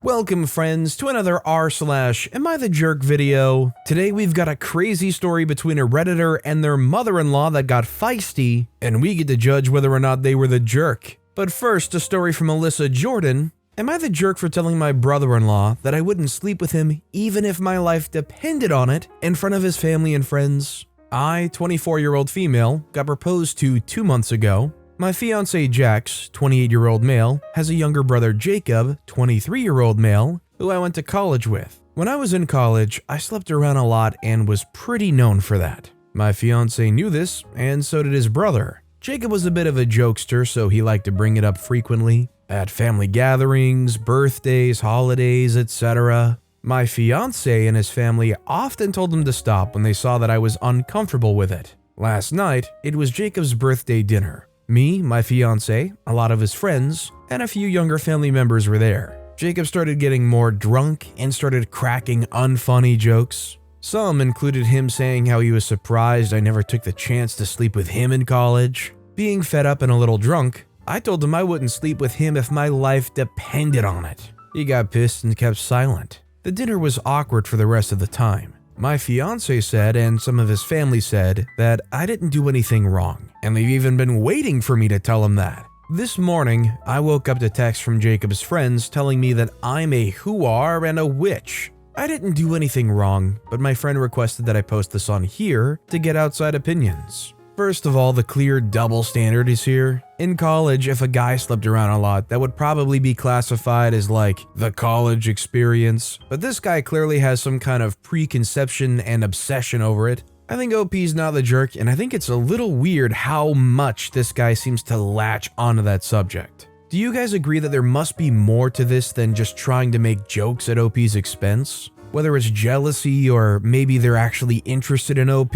Welcome friends to another r/AmITheJerk video. Today we've got a crazy story between a Redditor and their mother-in-law that got feisty, and we get to judge whether or not they were the jerk. But first, a story from Alyssa Jordan. Am I the jerk for telling my brother-in-law that I wouldn't sleep with him even if my life depended on it in front of his family and friends? I, 24-year-old female, got proposed to 2 months ago. My fiancé Jax, 28-year-old male, has a younger brother Jacob, 23-year-old male, who I went to college with. When I was in college, I slept around a lot and was pretty known for that. My fiancé knew this, and so did his brother. Jacob was a bit of a jokester, so he liked to bring it up frequently, at family gatherings, birthdays, holidays, etc. My fiancé and his family often told him to stop when they saw that I was uncomfortable with it. Last night, it was Jacob's birthday dinner. Me, my fiancé, a lot of his friends, and a few younger family members were there. Jacob started getting more drunk and started cracking unfunny jokes. Some included him saying how he was surprised I never took the chance to sleep with him in college. Being fed up and a little drunk, I told him I wouldn't sleep with him if my life depended on it. He got pissed and kept silent. The dinner was awkward for the rest of the time. My fiancé said, and some of his family said, that I didn't do anything wrong, and they've even been waiting for me to tell him that. This morning, I woke up to text from Jacob's friends telling me that I'm a whoar and a witch. I didn't do anything wrong, but my friend requested that I post this on here to get outside opinions. First of all, the clear double standard is here. In college, if a guy slept around a lot, that would probably be classified as like the college experience, but this guy clearly has some kind of preconception and obsession over it. I think OP's not the jerk, and I think it's a little weird how much this guy seems to latch onto that subject. Do you guys agree that there must be more to this than just trying to make jokes at OP's expense? Whether it's jealousy or maybe they're actually interested in OP?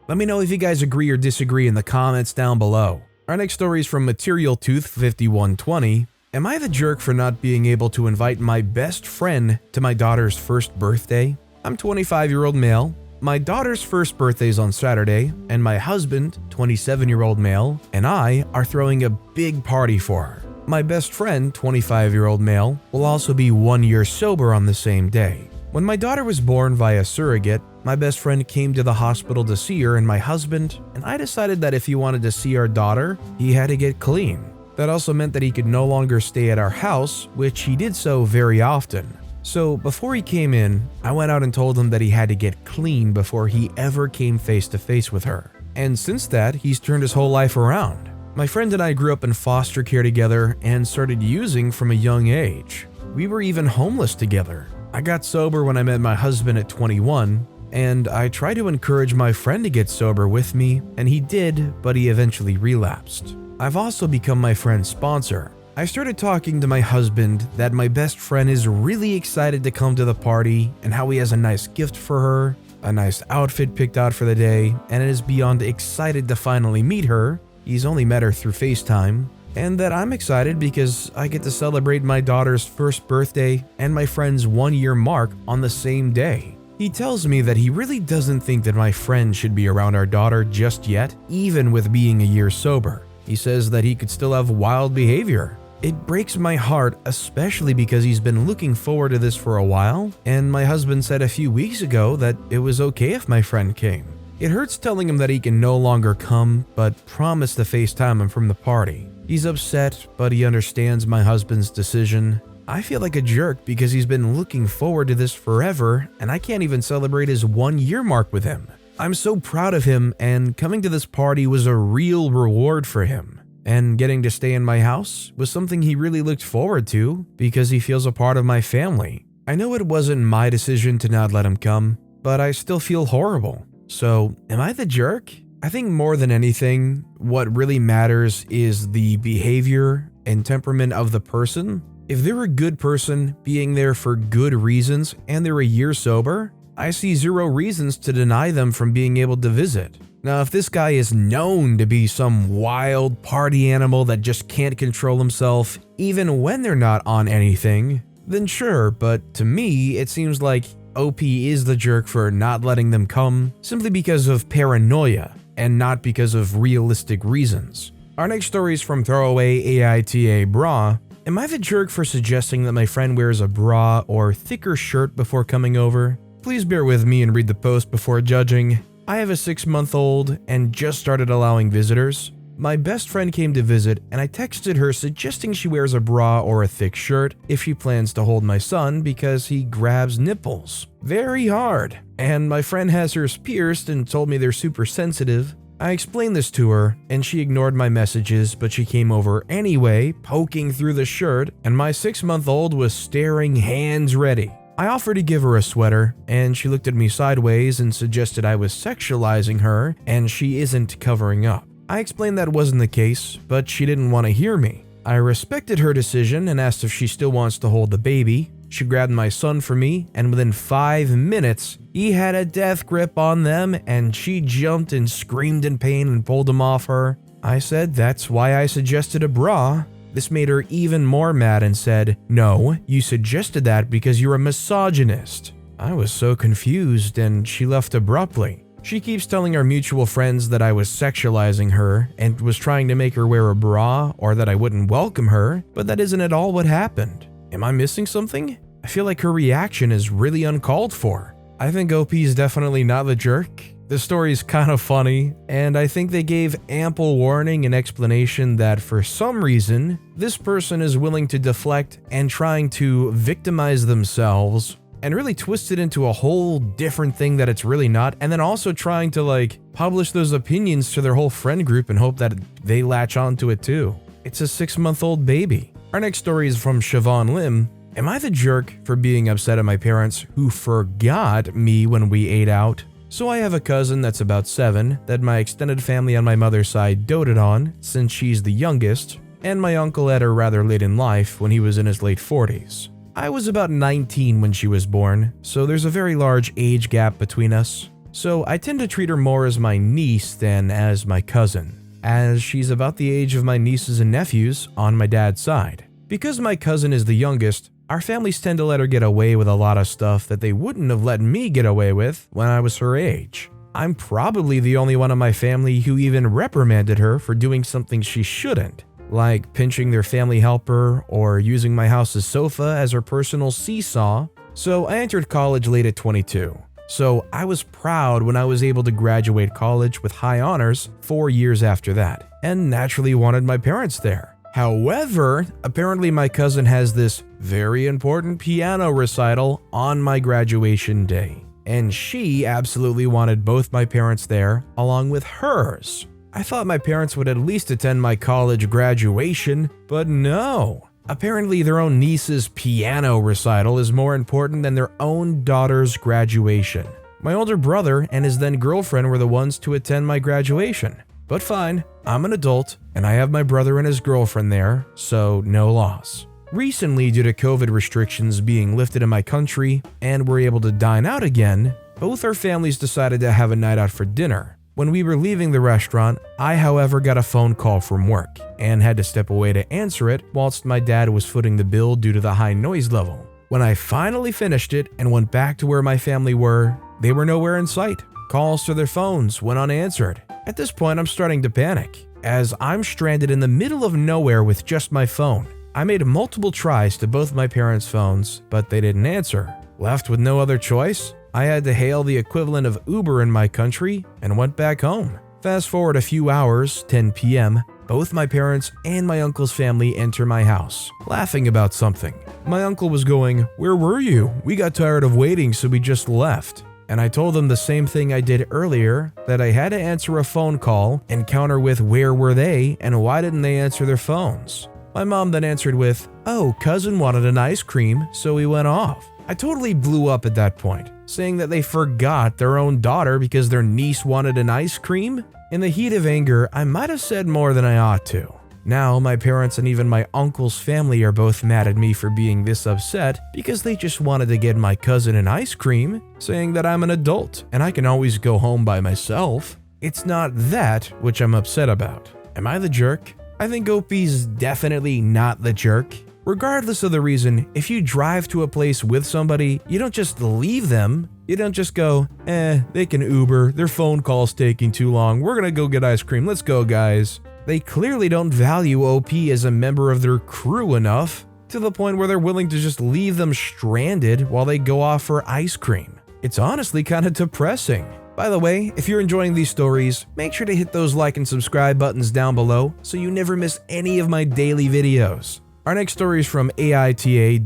Let me know if you guys agree or disagree in the comments down below. Our next story is from Material Tooth 5120. Am I the jerk for not being able to invite my best friend to my daughter's first birthday? I'm 25-year-old male. My daughter's first birthday is on Saturday, and my husband, 27-year-old male, and I are throwing a big party for her. My best friend, 25-year-old male, will also be 1 year sober on the same day. When my daughter was born via surrogate, my best friend came to the hospital to see her and my husband, and I decided that if he wanted to see our daughter, he had to get clean. That also meant that he could no longer stay at our house, which he did so very often. So before he came in, I went out and told him that he had to get clean before he ever came face to face with her. And since that, he's turned his whole life around. My friend and I grew up in foster care together and started using from a young age. We were even homeless together. I got sober when I met my husband at 21, and I tried to encourage my friend to get sober with me, and he did, but he eventually relapsed. I've also become my friend's sponsor. I started talking to my husband that my best friend is really excited to come to the party and how he has a nice gift for her, a nice outfit picked out for the day, and is beyond excited to finally meet her. He's only met her through FaceTime. And that I'm excited because I get to celebrate my daughter's first birthday and my friend's 1 year mark on the same day. He tells me that he really doesn't think that my friend should be around our daughter just yet, even with being a year sober. He says that he could still have wild behavior. It breaks my heart, especially because he's been looking forward to this for a while, and my husband said a few weeks ago that it was okay if my friend came. It hurts telling him that he can no longer come, but promised to FaceTime him from the party. He's upset, but he understands my husband's decision. I feel like a jerk because he's been looking forward to this forever, and I can't even celebrate his 1 year mark with him. I'm so proud of him, and coming to this party was a real reward for him. And getting to stay in my house was something he really looked forward to because he feels a part of my family. I know it wasn't my decision to not let him come, but I still feel horrible. So, am I the jerk? I think more than anything, what really matters is the behavior and temperament of the person. If they're a good person, being there for good reasons, and they're a year sober, I see zero reasons to deny them from being able to visit. Now, if this guy is known to be some wild party animal that just can't control himself, even when they're not on anything, then sure, but to me, it seems like OP is the jerk for not letting them come simply because of paranoia and not because of realistic reasons. Our next story is from Throwaway AITA For. Am I the jerk for suggesting that my friend wears a bra or thicker shirt before coming over? Please bear with me and read the post before judging. I have a 6-month-old and just started allowing visitors. My best friend came to visit and I texted her suggesting she wears a bra or a thick shirt if she plans to hold my son because he grabs nipples very hard. And my friend has hers pierced and told me they're super sensitive. I explained this to her and she ignored my messages, but she came over anyway, poking through the shirt, and my 6-month-old was staring hands ready. I offered to give her a sweater, and she looked at me sideways and suggested I was sexualizing her and she isn't covering up. I explained that wasn't the case, but she didn't want to hear me. I respected her decision and asked if she still wants to hold the baby. She grabbed my son for me, and within 5 minutes, he had a death grip on them and she jumped and screamed in pain and pulled him off her. I said that's why I suggested a bra. This made her even more mad and said, "No, you suggested that because you're a misogynist." I was so confused and she left abruptly. She keeps telling our mutual friends that I was sexualizing her and was trying to make her wear a bra or that I wouldn't welcome her, but that isn't at all what happened. Am I missing something? I feel like her reaction is really uncalled for. I think OP's definitely not the jerk. The story's kind of funny, and I think they gave ample warning and explanation that for some reason, this person is willing to deflect and trying to victimize themselves and really twist it into a whole different thing that it's really not, and then also trying to publish those opinions to their whole friend group and hope that they latch onto it too. It's a 6-month-old baby. Our next story is from Siobhan Lim. Am I the jerk for being upset at my parents who forgot me when we ate out? So I have a cousin that's about 7 that my extended family on my mother's side doted on since she's the youngest, and my uncle had her rather late in life when he was in his late 40s. I was about 19 when she was born, so there's a very large age gap between us. So I tend to treat her more as my niece than as my cousin, as she's about the age of my nieces and nephews on my dad's side. Because my cousin is the youngest, our families tend to let her get away with a lot of stuff that they wouldn't have let me get away with when I was her age. I'm probably the only one in my family who even reprimanded her for doing something she shouldn't, like pinching their family helper or using my house's sofa as her personal seesaw. So I entered college late at 22. So I was proud when I was able to graduate college with high honors 4 years after that, and naturally wanted my parents there. However, apparently my cousin has this very important piano recital on my graduation day, and she absolutely wanted both my parents there along with hers. I thought my parents would at least attend my college graduation, but no. Apparently their own niece's piano recital is more important than their own daughter's graduation. My older brother and his then girlfriend were the ones to attend my graduation. But fine, I'm an adult, and I have my brother and his girlfriend there, so no loss. Recently, due to COVID restrictions being lifted in my country, and we're able to dine out again, both our families decided to have a night out for dinner. When we were leaving the restaurant, I however got a phone call from work, and had to step away to answer it whilst my dad was footing the bill due to the high noise level. When I finally finished it and went back to where my family were, they were nowhere in sight. Calls to their phones went unanswered. At this point, I'm starting to panic, as I'm stranded in the middle of nowhere with just my phone. I made multiple tries to both my parents' phones, but they didn't answer. Left with no other choice, I had to hail the equivalent of Uber in my country and went back home. Fast forward a few hours, 10 p.m., both my parents and my uncle's family enter my house, laughing about something. My uncle was going, "Where were you? We got tired of waiting, so we just left." And I told them the same thing I did earlier, that I had to answer a phone call and counter with where were they and why didn't they answer their phones. My mom then answered with, "Oh, cousin wanted an ice cream, so we went off." I totally blew up at that point, saying that they forgot their own daughter because their niece wanted an ice cream. In the heat of anger, I might have said more than I ought to. Now, my parents and even my uncle's family are both mad at me for being this upset because they just wanted to get my cousin an ice cream, saying that I'm an adult and I can always go home by myself. It's not that which I'm upset about. Am I the jerk? I think OP's definitely not the jerk. Regardless of the reason, if you drive to a place with somebody, you don't just leave them. You don't just go, they can Uber, their phone call's taking too long, we're gonna go get ice cream, let's go guys. They clearly don't value OP as a member of their crew enough, to the point where they're willing to just leave them stranded while they go off for ice cream. It's honestly kind of depressing. By the way, if you're enjoying these stories, make sure to hit those like and subscribe buttons down below so you never miss any of my daily videos. Our next story is from AITA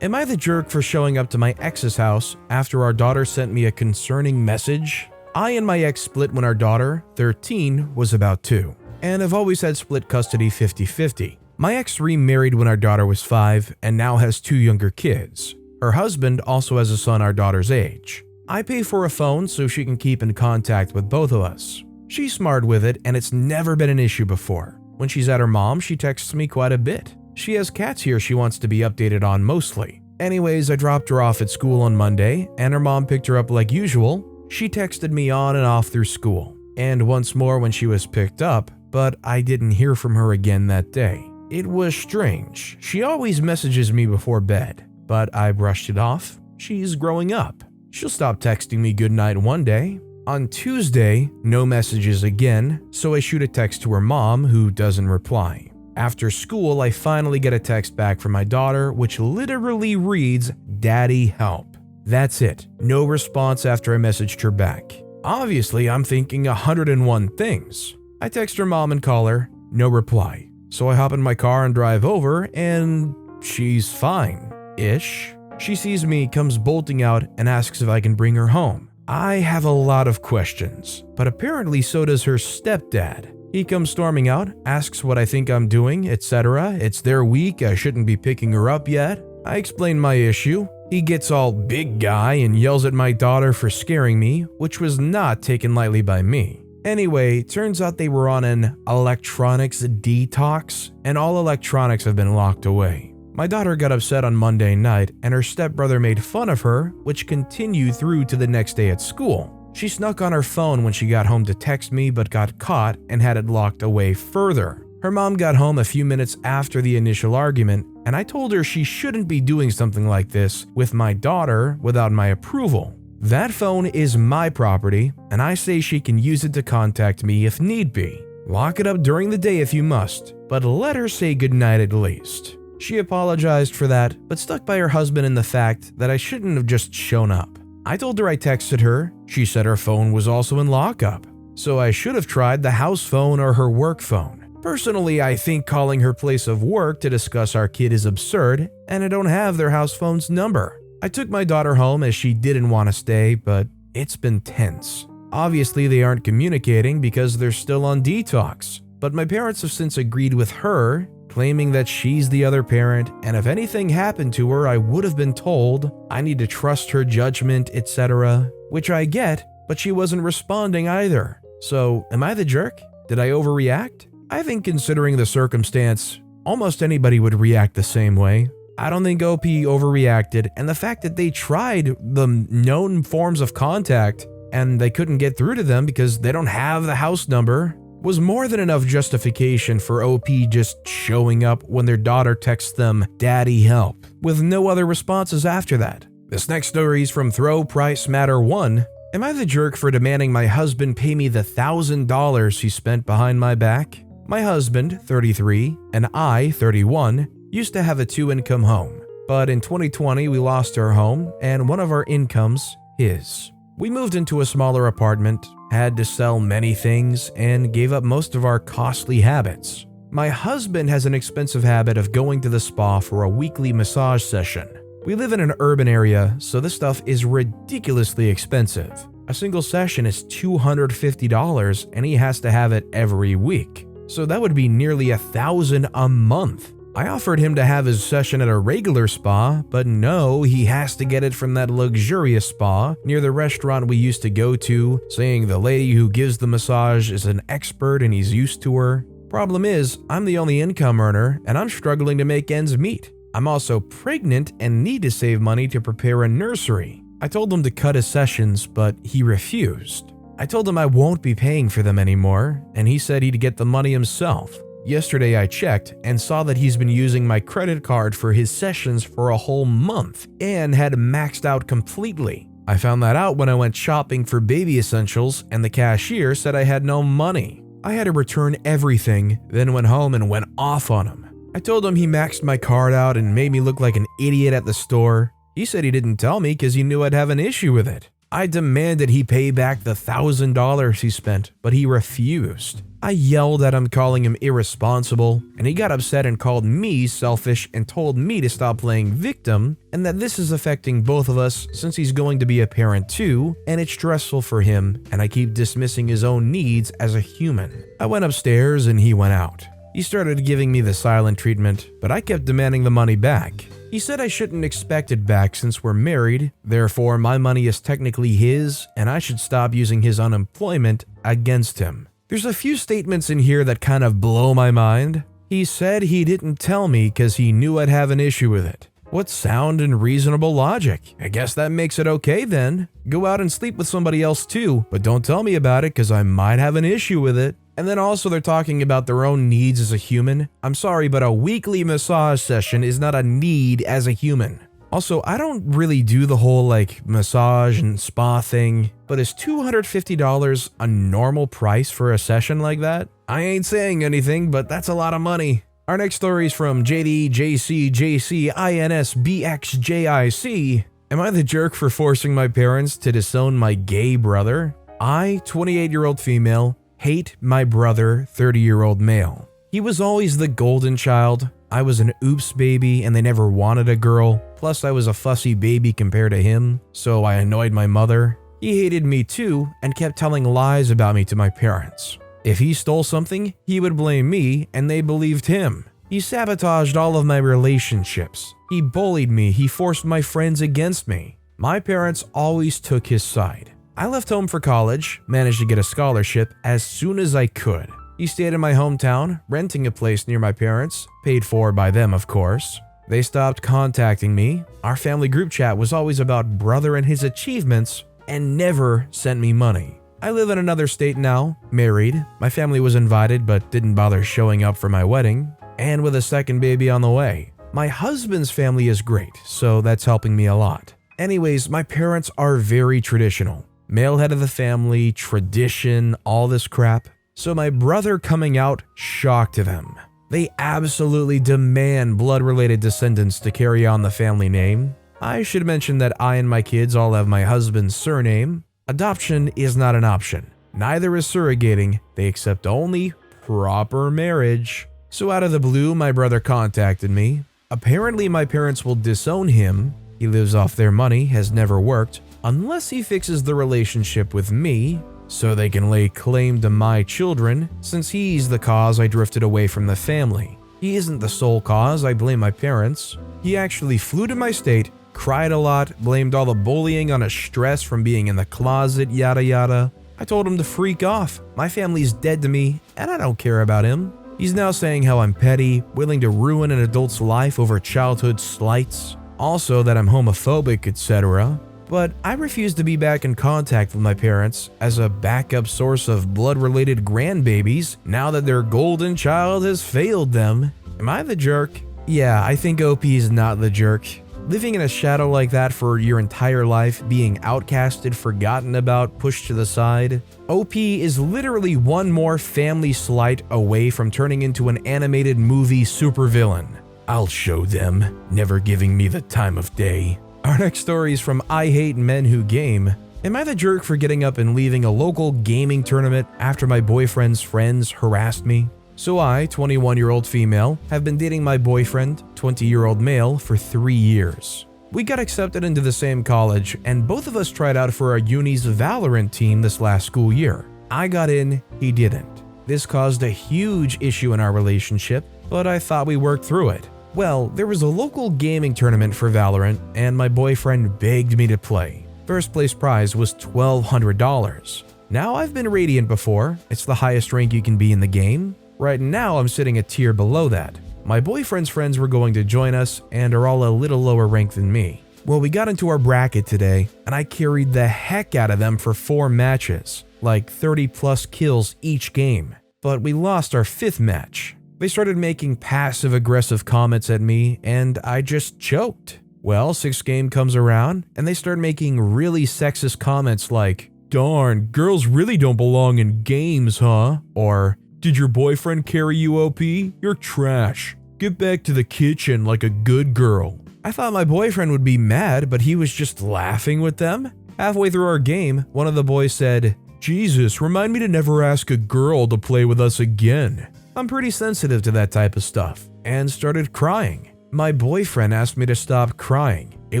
Am I the jerk for showing up to my ex's house after our daughter sent me a concerning message? I and my ex split when our daughter, 13, was about 2, and have always had split custody 50-50. My ex remarried when our daughter was 5 and now has 2 younger kids. Her husband also has a son our daughter's age. I pay for a phone so she can keep in contact with both of us. She's smart with it and it's never been an issue before. When she's at her mom, she texts me quite a bit. She has cats here she wants to be updated on mostly. Anyways, I dropped her off at school on Monday and her mom picked her up like usual. She texted me on and off through school, and once more when she was picked up, but I didn't hear from her again that day. It was strange. She always messages me before bed, but I brushed it off. She's growing up. She'll stop texting me goodnight one day. On Tuesday, no messages again, so I shoot a text to her mom, who doesn't reply. After school, I finally get a text back from my daughter, which literally reads, "Daddy, help." That's it. No response after I messaged her back. Obviously, I'm thinking 101 things. I text her mom and call her, no reply. So I hop in my car and drive over, and she's fine-ish. She sees me, comes bolting out, and asks if I can bring her home. I have a lot of questions, but apparently so does her stepdad. He comes storming out, asks what I think I'm doing, etc. It's their week, I shouldn't be picking her up yet. I explain my issue. He gets all big guy and yells at my daughter for scaring me, which was not taken lightly by me. Anyway, turns out they were on an electronics detox, and all electronics have been locked away. My daughter got upset on Monday night, and her stepbrother made fun of her, which continued through to the next day at school. She snuck on her phone when she got home to text me, but got caught and had it locked away further. Her mom got home a few minutes after the initial argument, and I told her she shouldn't be doing something like this with my daughter without my approval. That phone is my property, and I say she can use it to contact me if need be. Lock it up during the day if you must, but let her say goodnight at least. She apologized for that, but stuck by her husband in the fact that I shouldn't have just shown up. I told her I texted her. She said her phone was also in lockup, so I should have tried the house phone or her work phone. Personally, I think calling her place of work to discuss our kid is absurd, and I don't have their house phone's number. I took my daughter home as she didn't want to stay, but it's been tense. Obviously, they aren't communicating because they're still on detox, but my parents have since agreed with her, claiming that she's the other parent, and if anything happened to her, I would have been told. I need to trust her judgment, etc., which I get, but she wasn't responding either. So, am I the jerk? Did I overreact? I think considering the circumstance, almost anybody would react the same way. I don't think OP overreacted, and the fact that they tried the known forms of contact and they couldn't get through to them because they don't have the house number was more than enough justification for OP just showing up when their daughter texts them, "Daddy, help," with no other responses after that. This next story is from Throw Price Matter 1. Am I the jerk for demanding my husband pay me the $1,000 he spent behind my back? My husband, 33, and I, 31, used to have a 2-income home, but in 2020 we lost our home and one of our incomes, his. We moved into a smaller apartment, had to sell many things, and gave up most of our costly habits. My husband has an expensive habit of going to the spa for a weekly massage session. We live in an urban area, so this stuff is ridiculously expensive. A single session is $250 and he has to have it every week. So that would be nearly $1,000 a month. I offered him to have his session at a regular spa, but no, he has to get it from that luxurious spa near the restaurant we used to go to, saying the lady who gives the massage is an expert and he's used to her. Problem is, I'm the only income earner and I'm struggling to make ends meet. I'm also pregnant and need to save money to prepare a nursery. I told him to cut his sessions, but he refused. I told him I won't be paying for them anymore, and he said he'd get the money himself. Yesterday I checked and saw that he's been using my credit card for his sessions for a whole month and had maxed out completely. I found that out when I went shopping for baby essentials and the cashier said I had no money. I had to return everything, then went home and went off on him. I told him he maxed my card out and made me look like an idiot at the store. He said he didn't tell me because he knew I'd have an issue with it. I demanded he pay back the $1,000 he spent, but he refused. I yelled at him, calling him irresponsible, and he got upset and called me selfish and told me to stop playing victim and that this is affecting both of us since he's going to be a parent too, and it's stressful for him, and I keep dismissing his own needs as a human. I went upstairs and he went out. He started giving me the silent treatment, but I kept demanding the money back. He said I shouldn't expect it back since we're married, therefore my money is technically his and I should stop using his unemployment against him. There's a few statements in here that kind of blow my mind. He said he didn't tell me because he knew I'd have an issue with it. What sound and reasonable logic? I guess that makes it okay then. Go out and sleep with somebody else too, but don't tell me about it because I might have an issue with it. And then also they're talking about their own needs as a human. I'm sorry, but a weekly massage session is not a need as a human. Also, I don't really do the whole massage and spa thing, but is $250 a normal price for a session like that? I ain't saying anything, but that's a lot of money. Our next story is from JDJCJCINSBXJIC. Am I the jerk for forcing my parents to disown my gay brother? I, 28-year-old female, hate my brother, 30-year-old male. He was always the golden child. I was an oops baby and they never wanted a girl. Plus I was a fussy baby compared to him, so I annoyed my mother. He hated me too and kept telling lies about me to my parents. If he stole something, he would blame me and they believed him. He sabotaged all of my relationships. He bullied me. He forced my friends against me. My parents always took his side. I left home for college, managed to get a scholarship as soon as I could. He stayed in my hometown, renting a place near my parents, paid for by them of course. They stopped contacting me. Our family group chat was always about brother and his achievements and never sent me money. I live in another state now, married. My family was invited but didn't bother showing up for my wedding, and with a second baby on the way. My husband's family is great, so that's helping me a lot. Anyways, my parents are very traditional. Male head of the family, tradition, all this crap. So my brother coming out shocked them. They absolutely demand blood-related descendants to carry on the family name. I should mention that I and my kids all have my husband's surname. Adoption is not an option. Neither is surrogating. They accept only proper marriage. So out of the blue, my brother contacted me. Apparently my parents will disown him. He lives off their money, has never worked, unless he fixes the relationship with me, so they can lay claim to my children, since he's the cause I drifted away from the family. He isn't the sole cause, I blame my parents. He actually flew to my state, cried a lot, blamed all the bullying on his stress from being in the closet, yada yada. I told him to freak off. My family's dead to me, and I don't care about him. He's now saying how I'm petty, willing to ruin an adult's life over childhood slights, also that I'm homophobic, etc. But I refuse to be back in contact with my parents as a backup source of blood-related grandbabies now that their golden child has failed them. Am I the jerk? Yeah, I think OP is not the jerk. Living in a shadow like that for your entire life, being outcasted, forgotten about, pushed to the side. OP is literally one more family slight away from turning into an animated movie supervillain. I'll show them, never giving me the time of day. Our next story is from I Hate Men Who Game. Am I the jerk for getting up and leaving a local gaming tournament after my boyfriend's friends harassed me? So I, 21-year-old female, have been dating my boyfriend, 20-year-old male, for 3 years. We got accepted into the same college, and both of us tried out for our uni's Valorant team this last school year. I got in, he didn't. This caused a huge issue in our relationship, but I thought we worked through it. Well, there was a local gaming tournament for Valorant, and my boyfriend begged me to play. First place prize was $1,200. Now, I've been Radiant before. It's the highest rank you can be in the game. Right now, I'm sitting a tier below that. My boyfriend's friends were going to join us and are all a little lower rank than me. Well, we got into our bracket today, and I carried the heck out of them for 4 matches, like 30 plus kills each game. But we lost our 5th match. They started making passive-aggressive comments at me, and I just choked. Well, 6th game comes around, and they start making really sexist comments like, darn, girls really don't belong in games, huh? Or, did your boyfriend carry you OP? You're trash. Get back to the kitchen like a good girl. I thought my boyfriend would be mad, but he was just laughing with them. Halfway through our game, one of the boys said, Jesus, remind me to never ask a girl to play with us again. I'm pretty sensitive to that type of stuff, and started crying. My boyfriend asked me to stop crying. It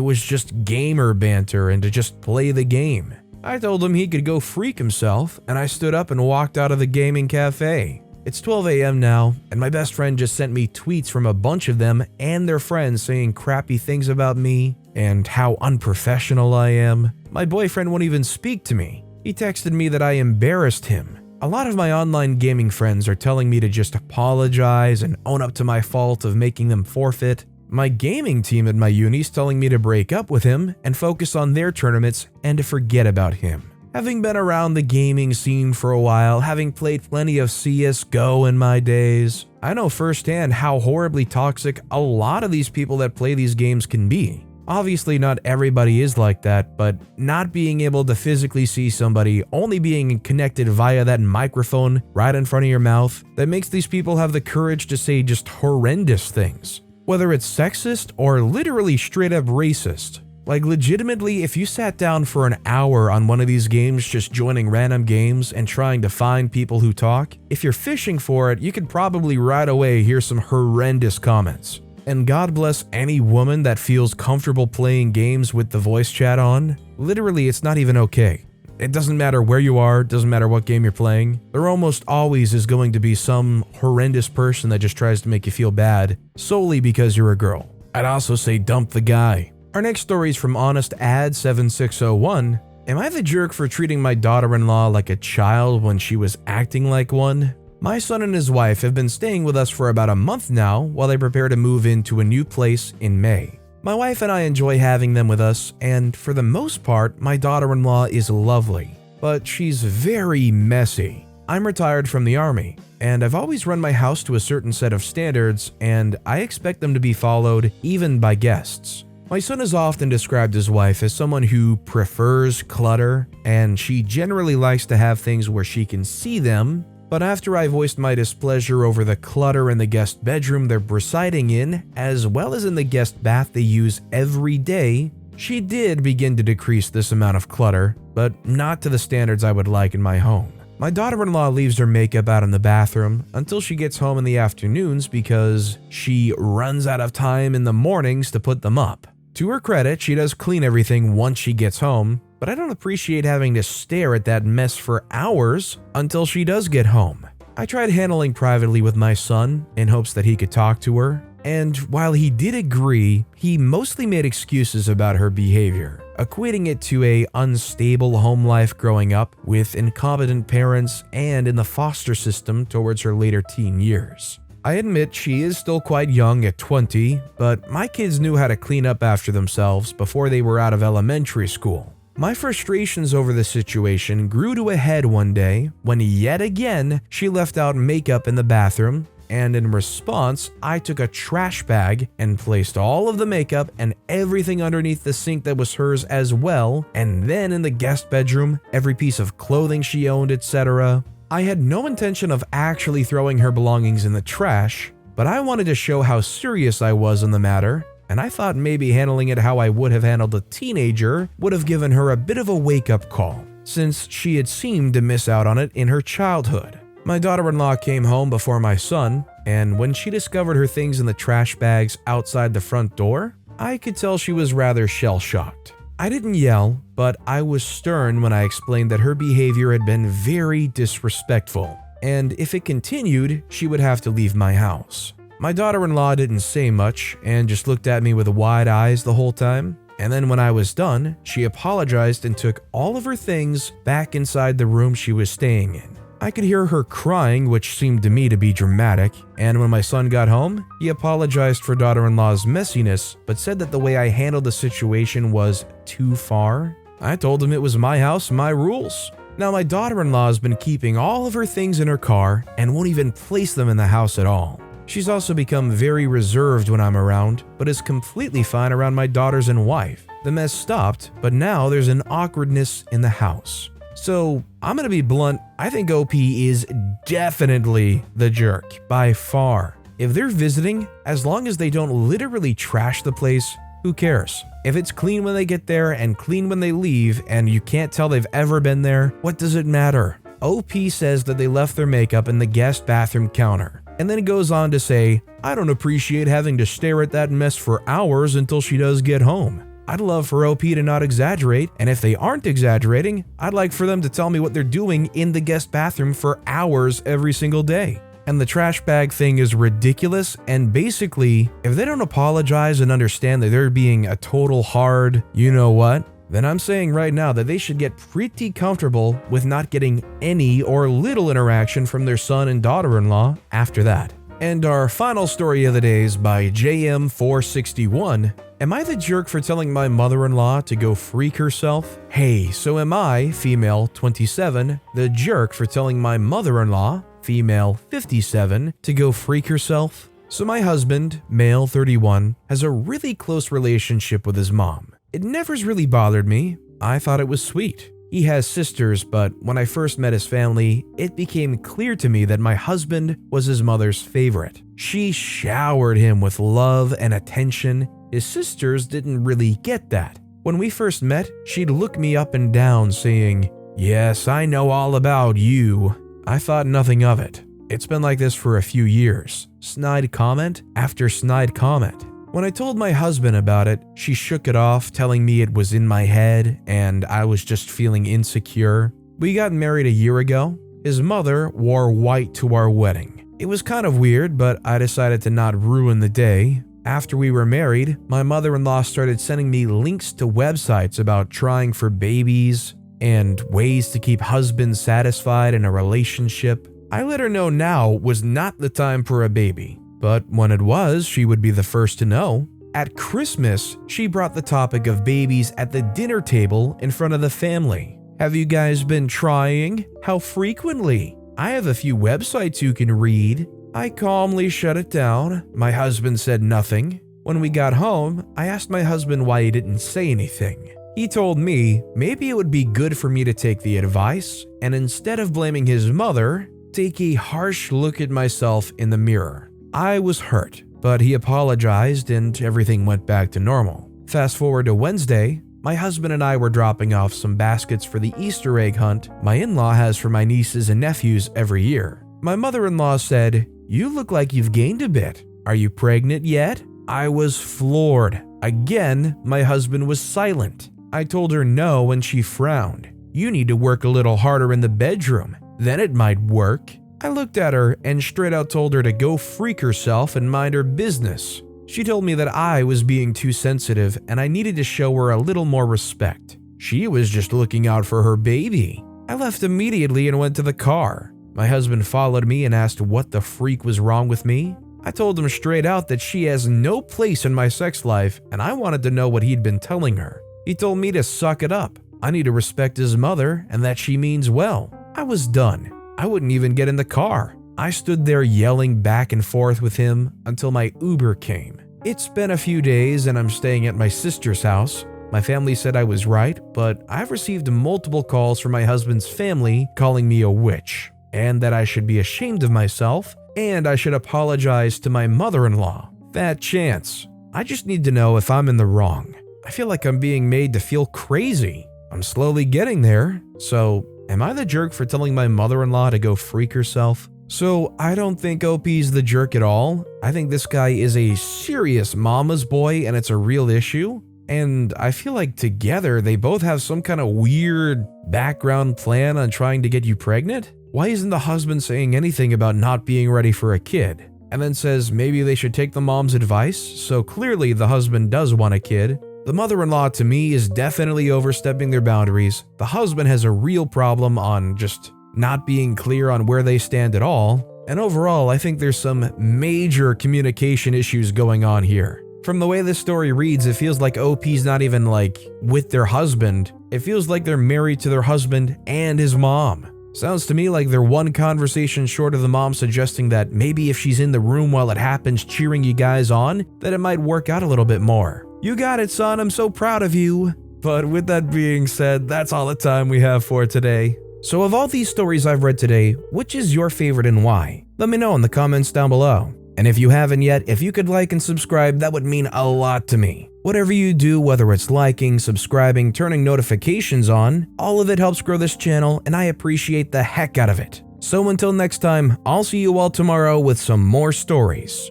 was just gamer banter and to just play the game. I told him he could go freak himself, and I stood up and walked out of the gaming cafe. It's 12 a.m. now, and my best friend just sent me tweets from a bunch of them and their friends saying crappy things about me and how unprofessional I am. My boyfriend won't even speak to me. He texted me that I embarrassed him. A lot of my online gaming friends are telling me to just apologize and own up to my fault of making them forfeit. My gaming team at my uni's telling me to break up with him and focus on their tournaments and to forget about him. Having been around the gaming scene for a while, having played plenty of CSGO in my days, I know firsthand how horribly toxic a lot of these people that play these games can be. Obviously not everybody is like that, but not being able to physically see somebody, only being connected via that microphone right in front of your mouth, that makes these people have the courage to say just horrendous things. Whether it's sexist or literally straight up racist. Like legitimately, if you sat down for an hour on one of these games just joining random games and trying to find people who talk, if you're fishing for it, you could probably right away hear some horrendous comments. And God bless any woman that feels comfortable playing games with the voice chat on. Literally, it's not even okay. It doesn't matter where you are, doesn't matter what game you're playing. There almost always is going to be some horrendous person that just tries to make you feel bad solely because you're a girl. I'd also say dump the guy. Our next story is from Honest Ad 7601. Am I the jerk for treating my daughter-in-law like a child when she was acting like one? My son and his wife have been staying with us for about a month now while they prepare to move into a new place in May. My wife and I enjoy having them with us, and for the most part, my daughter-in-law is lovely, but she's very messy. I'm retired from the army, and I've always run my house to a certain set of standards, and I expect them to be followed even by guests. My son has often described his wife as someone who prefers clutter, and she generally likes to have things where she can see them. But after I voiced my displeasure over the clutter in the guest bedroom they're residing in, as well as in the guest bath they use every day, she did begin to decrease this amount of clutter, but not to the standards I would like in my home. My daughter-in-law leaves her makeup out in the bathroom until she gets home in the afternoons because she runs out of time in the mornings to put them up. To her credit, she does clean everything once she gets home, but I don't appreciate having to stare at that mess for hours until she does get home. I tried handling privately with my son in hopes that he could talk to her, and while he did agree, he mostly made excuses about her behavior, equating it to an unstable home life growing up with incompetent parents and in the foster system towards her later teen years. I admit she is still quite young at 20, but my kids knew how to clean up after themselves before they were out of elementary school. My frustrations over the situation grew to a head one day when yet again she left out makeup in the bathroom, and in response I took a trash bag and placed all of the makeup and everything underneath the sink that was hers as well, and then in the guest bedroom, every piece of clothing she owned, etc. I had no intention of actually throwing her belongings in the trash, but I wanted to show how serious I was on the matter, and I thought maybe handling it how I would have handled a teenager would have given her a bit of a wake-up call, since she had seemed to miss out on it in her childhood. My daughter-in-law came home before my son, and when she discovered her things in the trash bags outside the front door, I could tell she was rather shell-shocked. I didn't yell, but I was stern when I explained that her behavior had been very disrespectful, and if it continued, she would have to leave my house. My daughter-in-law didn't say much and just looked at me with wide eyes the whole time, and then when I was done, she apologized and took all of her things back inside the room she was staying in. I could hear her crying, which seemed to me to be dramatic, and when my son got home, he apologized for daughter-in-law's messiness, but said that the way I handled the situation was too far. I told him it was my house, my rules. Now my daughter-in-law has been keeping all of her things in her car and won't even place them in the house at all. She's also become very reserved when I'm around, but is completely fine around my daughters and wife. The mess stopped, but now there's an awkwardness in the house. So I'm gonna be blunt, I think OP is definitely the jerk, by far. If they're visiting, as long as they don't literally trash the place, who cares? If it's clean when they get there and clean when they leave and you can't tell they've ever been there, what does it matter? OP says that they left their makeup in the guest bathroom counter, and then it goes on to say, I don't appreciate having to stare at that mess for hours until she does get home. I'd love for OP to not exaggerate, and if they aren't exaggerating, I'd like for them to tell me what they're doing in the guest bathroom for hours every single day. And the trash bag thing is ridiculous, and basically, if they don't apologize and understand that they're being a total hard you-know-what, then I'm saying right now that they should get pretty comfortable with not getting any or little interaction from their son and daughter-in-law after that. And our final story of the day is by JM461. Am I the jerk for telling my mother-in-law to go freak herself? Hey, so am I, female 27, the jerk for telling my mother-in-law, female 57, to go freak herself? So my husband, male 31, has a really close relationship with his mom. It never's really bothered me. I thought it was sweet. He has sisters, but when I first met his family, it became clear to me that my husband was his mother's favorite. She showered him with love and attention. His sisters didn't really get that. When we first met, she'd look me up and down saying, "Yes, I know all about you." I thought nothing of it. It's been like this for a few years. Snide comment after snide comment. When I told my husband about it, she shook it off, telling me it was in my head and I was just feeling insecure. We got married a year ago. His mother wore white to our wedding. It was kind of weird, but I decided to not ruin the day. After we were married, my mother-in-law started sending me links to websites about trying for babies and ways to keep husbands satisfied in a relationship. I let her know now was not the time for a baby. But when it was, she would be the first to know. At Christmas, she brought the topic of babies at the dinner table in front of the family. Have you guys been trying? How frequently? I have a few websites you can read. I calmly shut it down. My husband said nothing. When we got home, I asked my husband why he didn't say anything. He told me maybe it would be good for me to take the advice and instead of blaming his mother, take a harsh look at myself in the mirror. I was hurt, but he apologized and everything went back to normal. Fast forward to Wednesday, my husband and I were dropping off some baskets for the Easter egg hunt my in-law has for my nieces and nephews every year. My mother-in-law said, "You look like you've gained a bit. Are you pregnant yet?" I was floored. Again, my husband was silent. I told her no and she frowned. "You need to work a little harder in the bedroom, then it might work." I looked at her and straight out told her to go freak herself and mind her business. She told me that I was being too sensitive and I needed to show her a little more respect. She was just looking out for her baby. I left immediately and went to the car. My husband followed me and asked what the freak was wrong with me. I told him straight out that she has no place in my sex life and I wanted to know what he'd been telling her. He told me to suck it up. I need to respect his mother and that she means well. I was done. I wouldn't even get in the car. I stood there yelling back and forth with him until my Uber came. It's been a few days and I'm staying at my sister's house. My family said I was right, but I've received multiple calls from my husband's family calling me a witch and that I should be ashamed of myself and I should apologize to my mother-in-law. Fat chance. I just need to know if I'm in the wrong. I feel like I'm being made to feel crazy. I'm slowly getting there, so am I the jerk for telling my mother-in-law to go freak herself? So I don't think OP's the jerk at all. I think this guy is a serious mama's boy and it's a real issue. And I feel like together they both have some kind of weird background plan on trying to get you pregnant. Why isn't the husband saying anything about not being ready for a kid? And then says maybe they should take the mom's advice, so clearly the husband does want a kid. The mother-in-law to me is definitely overstepping their boundaries. The husband has a real problem on just not being clear on where they stand at all. And overall, I think there's some major communication issues going on here. From the way this story reads, it feels like OP's not even like with their husband. It feels like they're married to their husband and his mom. Sounds to me like they're one conversation short of the mom suggesting that maybe if she's in the room while it happens cheering you guys on, that it might work out a little bit more. You got it, son. I'm so proud of you. But with that being said, that's all the time we have for today. So of all these stories I've read today, which is your favorite and why? Let me know in the comments down below. And if you haven't yet, if you could like and subscribe, that would mean a lot to me. Whatever you do, whether it's liking, subscribing, turning notifications on, all of it helps grow this channel and I appreciate the heck out of it. So until next time, I'll see you all tomorrow with some more stories.